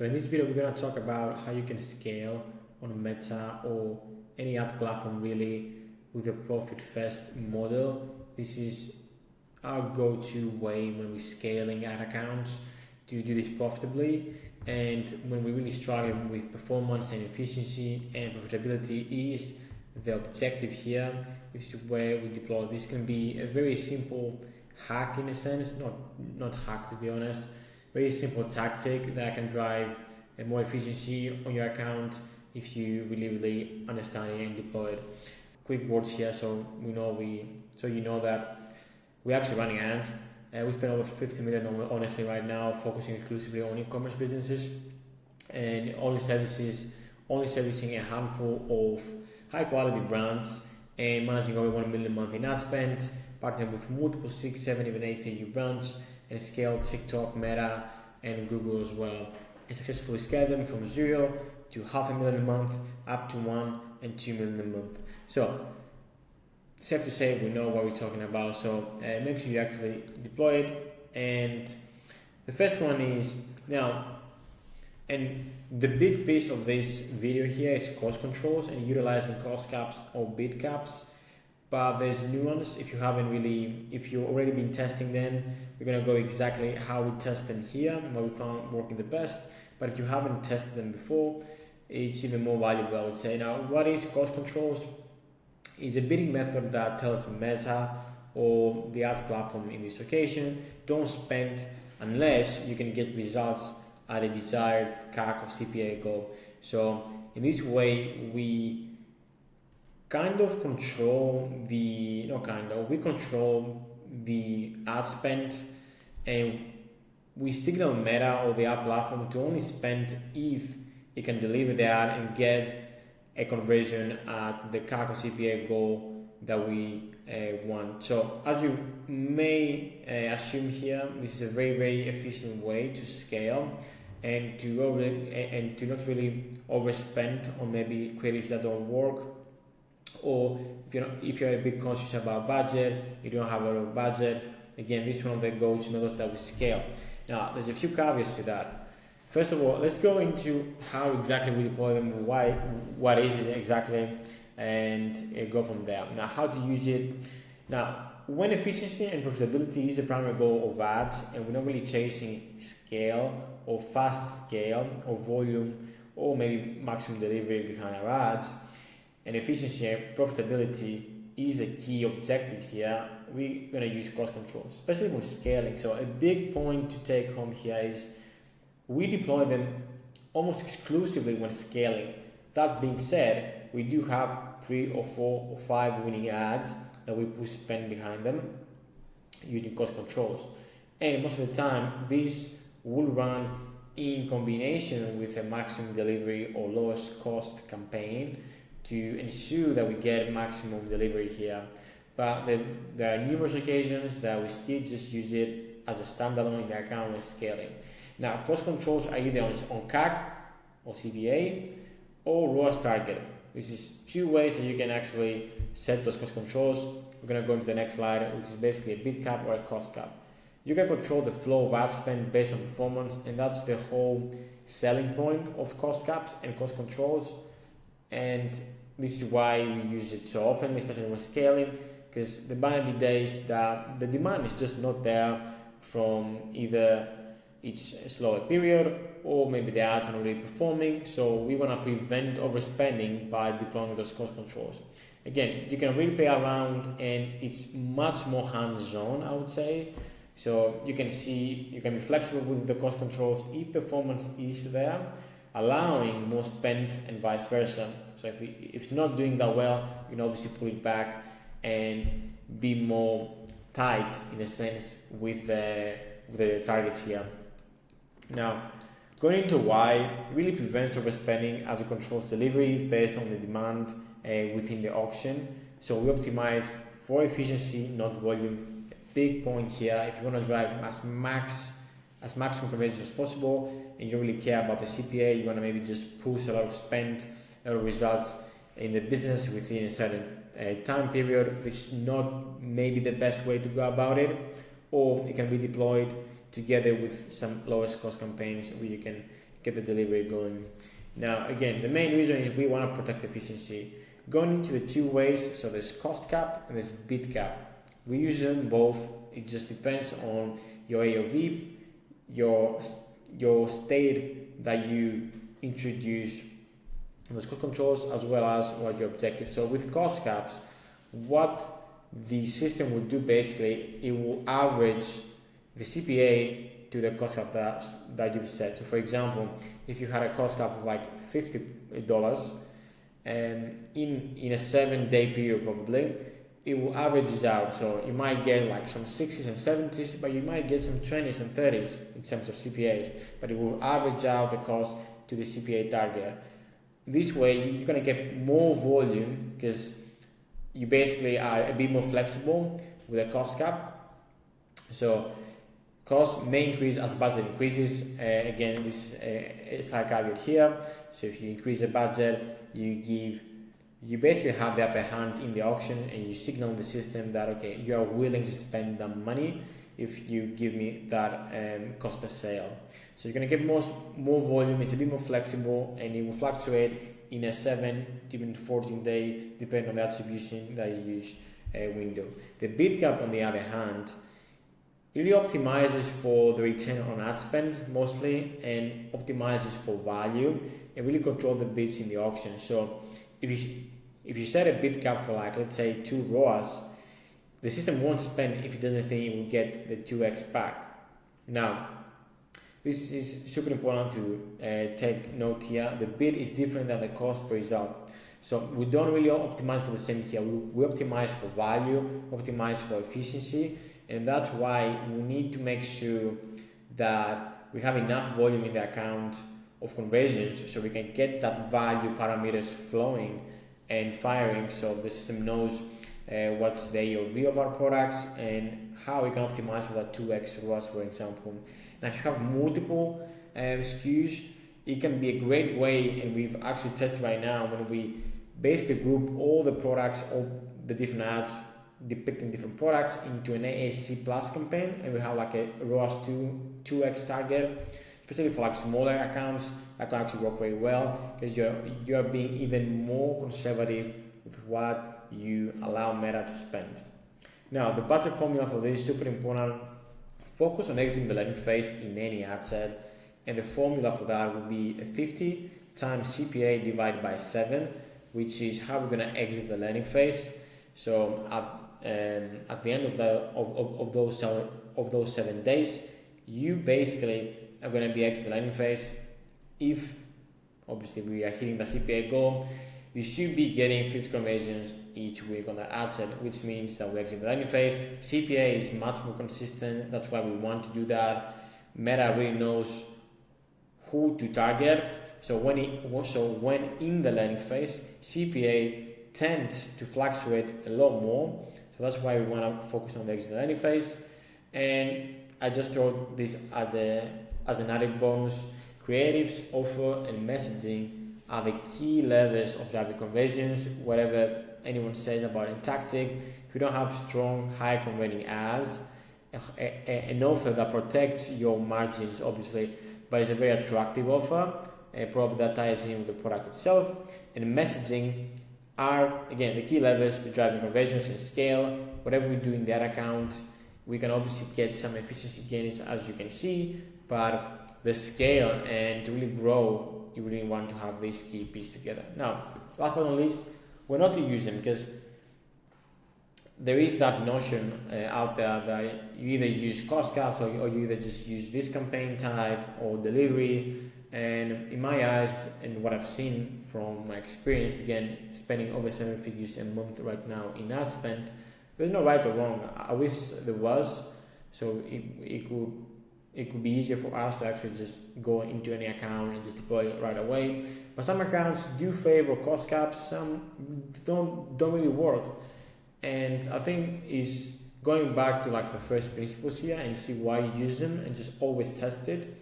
So in this video, we're going to talk about how you can scale on Meta or any ad platform really with a profit first model. This is our go-to way when we're scaling ad accounts to do this profitably. And when we're really struggling with performance and efficiency and profitability is the objective here. This is where we deploy. This can be a very simple hack in a sense, not hack to be honest, very simple tactic that can drive more efficiency on your account if you really understand it and deploy it. Quick words here, so you know that we're actually running ads. We spend over 50 million honestly right now, focusing exclusively on e-commerce businesses and only servicing a handful of high quality brands and managing over 1 million a month in ad spend, partnering with multiple 6, 7, even 8 figure brands and scale TikTok, Meta and Google as well, and successfully scale them from 0 to $500,000 a month up to 1 and 2 million a month. So safe to say we know what we're talking about, so make sure you actually deploy it. And the first one is now, and the big piece of this video here is cost controls and utilizing cost caps or bid caps. But there's nuance. If you've already been testing them, we're gonna go exactly how we test them here and what we found working the best. But if you haven't tested them before, it's even more valuable, I would say. Now, what is cost controls? Is a bidding method that tells Meta or the ad platform in this occasion, don't spend unless you can get results at a desired CAC or CPA goal. So in this way, we control the ad spend, and we signal Meta or the ad platform to only spend if it can deliver the ad and get a conversion at the CAC or CPA goal that we want. So as you may assume here, this is a very efficient way to scale and to not really overspend on maybe creatives that don't work, or if you're a bit conscious about budget, you don't have a lot of budget. Again, this is one of the go-to methods that we scale. Now, there's a few caveats to that. First of all, let's go into how exactly we deploy them, what is it exactly, and go from there. Now, how to use it. Now, when efficiency and profitability is the primary goal of ads, and we're not really chasing scale or fast scale or volume or maybe maximum delivery behind our ads, and efficiency and profitability is a key objective here, we're going to use cost controls, especially when scaling. So a big point to take home here is we deploy them almost exclusively when scaling. That being said, we do have 3 or 4 or 5 winning ads that we push spend behind them using cost controls. And most of the time, these will run in combination with a maximum delivery or lowest cost campaign to ensure that we get maximum delivery here. But there are numerous occasions that we still just use it as a standalone in the account when scaling. Now, cost controls are either on CAC or CPA or ROAS target. This is 2 ways that you can actually set those cost controls. We're going to go into the next slide, which is basically a bid cap or a cost cap. You can control the flow of ad spend based on performance, and that's the whole selling point of cost caps and cost controls. And this is why we use it so often, especially when scaling, because there might be days that the demand is just not there from either each slower period or maybe the ads are not really performing. So we want to prevent overspending by deploying those cost controls. Again, you can really play around and it's much more hands-on, I would say. So you can be flexible with the cost controls if performance is there, allowing more spend and vice versa. So if it's not doing that well, you can obviously pull it back and be more tight in a sense with the targets here. Now, going into why, it really prevents overspending as it controls delivery based on the demand within the auction. So we optimize for efficiency, not volume. A big point here, if you want to drive as maximum conversion as possible and you don't really care about the CPA, you want to maybe just push a lot of spend, a lot of results in the business within a certain time period, which is not maybe the best way to go about it, or it can be deployed together with some lowest cost campaigns where you can get the delivery going. Now, again, the main reason is we want to protect efficiency. Going into the two ways, so there's cost cap and there's bid cap. We use them both. It just depends on your AOV, your state that you introduce those cost controls, as well as what your objective. So with cost caps, what the system will do basically, it will average the CPA to the cost cap that you've set. So for example, if you had a cost cap of like $50 and in a 7-day period probably, it will average it out. So you might get like some 60s and 70s, but you might get some 20s and 30s in terms of CPAs, but it will average out the cost to the CPA target. This way you're going to get more volume because you basically are a bit more flexible with a cost cap. So cost may increase as budget increases. Again, this is like caveat here. So if you increase the budget, you basically have the upper hand in the auction, and you signal the system that okay, you are willing to spend that money if you give me that cost per sale. So you're going to get more volume. It's a bit more flexible, and it will fluctuate in a 7 even 14 day, depending on the attribution that you use window. The bid cap, on the other hand, really optimizes for the return on ad spend mostly, and optimizes for value, and really control the bids in the auction. So if you set a bid cap for like, let's say 2 ROAS, the system won't spend if it doesn't think it will get the 2x back. Now, this is super important to take note here. The bid is different than the cost per result. So we don't really optimize for the same here. We optimize for value, optimize for efficiency, and that's why we need to make sure that we have enough volume in the account of conversions so we can get that value parameters flowing and firing, so the system knows what's the AOV of our products and how we can optimize for that 2x ROAS, for example. Now, if you have multiple SKUs, it can be a great way, and we've actually tested right now when we basically group all the products, all the different ads depicting different products into an AAC plus campaign, and we have like a ROAS 2x target, especially for like smaller accounts. That can actually work very well because you're being even more conservative with what you allow Meta to spend. Now, the budget formula for this is super important. Focus on exiting the landing phase in any ad set, and the formula for that will be a 50 times CPA divided by 7, which is how we're going to exit the landing phase. So at the end of those 7 days, you basically are going to be exiting the landing phase. If obviously we are hitting the CPA goal, you should be getting 50 conversions each week on the ad set, which means that we exit the landing phase. CPA is much more consistent. That's why we want to do that. Meta really knows who to target. So when in the landing phase, CPA tends to fluctuate a lot more. So that's why we want to focus on the exit landing phase. And I just throw this as an added bonus. Creatives, offer, and messaging are the key levers of driving conversions. Whatever anyone says about a tactic, if you don't have strong, high converting ads, an offer that protects your margins, obviously, but it's a very attractive offer, probably that ties in with the product itself, and messaging are, again, the key levers to driving conversions and scale. Whatever we do in that account, we can obviously get some efficiency gains, as you can see, but the scale and to really grow, you really want to have this key piece together. Now, last but not least, we're not to use them because there is that notion out there that you either use cost caps or you either just use this campaign type or delivery. And in my eyes, and what I've seen from my experience, again, spending over 7 figures a month right now in ad spend, there's no right or wrong. I wish there was, so it could be easier for us to actually just go into any account and just deploy it right away. But some accounts do favor cost caps, some don't really work. And I think is going back to like the first principles here and see why you use them and just always test it.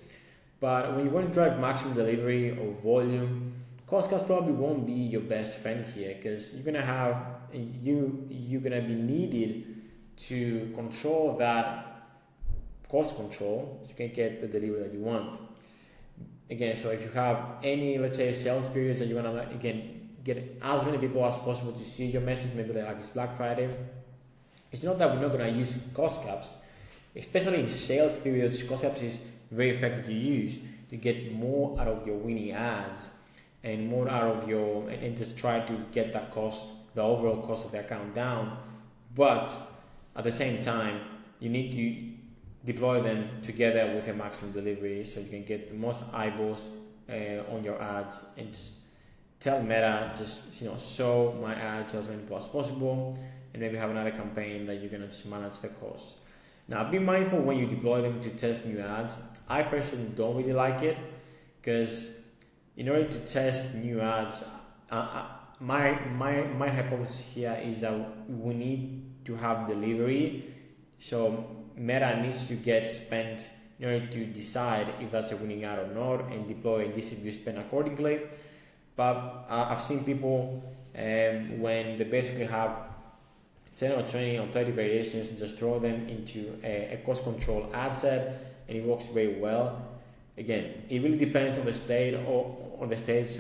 But when you want to drive maximum delivery or volume, cost caps probably won't be your best friend here because you're gonna be needed to control that cost control so you can get the delivery that you want. again, so if you have any, let's say, sales periods that you want to, again, get as many people as possible to see your message, maybe like it's Black Friday, it's not that we're not going to use cost caps. Especially in sales periods, cost caps is very effective to use to get more out of your winning ads and more out of your, and just try to get that cost, the overall cost of the account down. But at the same time, you need to deploy them together with a maximum delivery so you can get the most eyeballs on your ads, and just tell Meta, just show my ad to as many people as possible, and maybe have another campaign that you're gonna just manage the cost. Now, be mindful when you deploy them to test new ads. I personally don't really like it, because in order to test new ads, my hypothesis here is that we need to have delivery. So Meta needs to get spent in order to decide if that's a winning ad or not, and deploy and distribute spend accordingly. But I've seen people when they basically have 10 or 20 or 30 variations, and just throw them into a cost control ad set, and it works very well. Again, it really depends on the state or the stage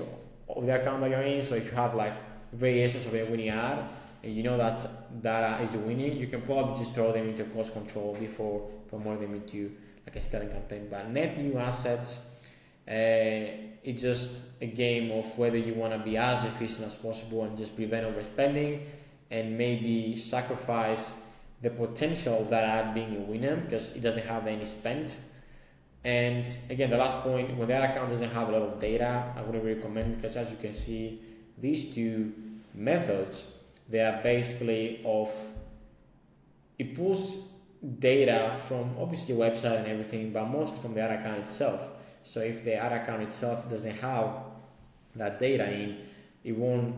of the account that you're in. So if you have like variations of a winning ad, and you know that is the winning, you can probably just throw them into cost control before promoting them into like a scaling campaign. But net new assets, it's just a game of whether you want to be as efficient as possible and just prevent overspending, and maybe sacrifice the potential of that ad being a winner because it doesn't have any spend. And again, the last point, when that account doesn't have a lot of data, I wouldn't recommend, because as you can see, these two methods, they are basically it pulls data from obviously your website and everything, but mostly from the ad account itself. So if the ad account itself doesn't have that data in, it won't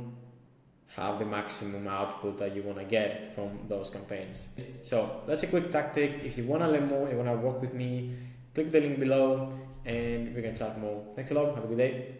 have the maximum output that you want to get from those campaigns. So that's a quick tactic. If you want to learn more, you want to work with me, click the link below and we can chat more. Thanks a lot. Have a good day.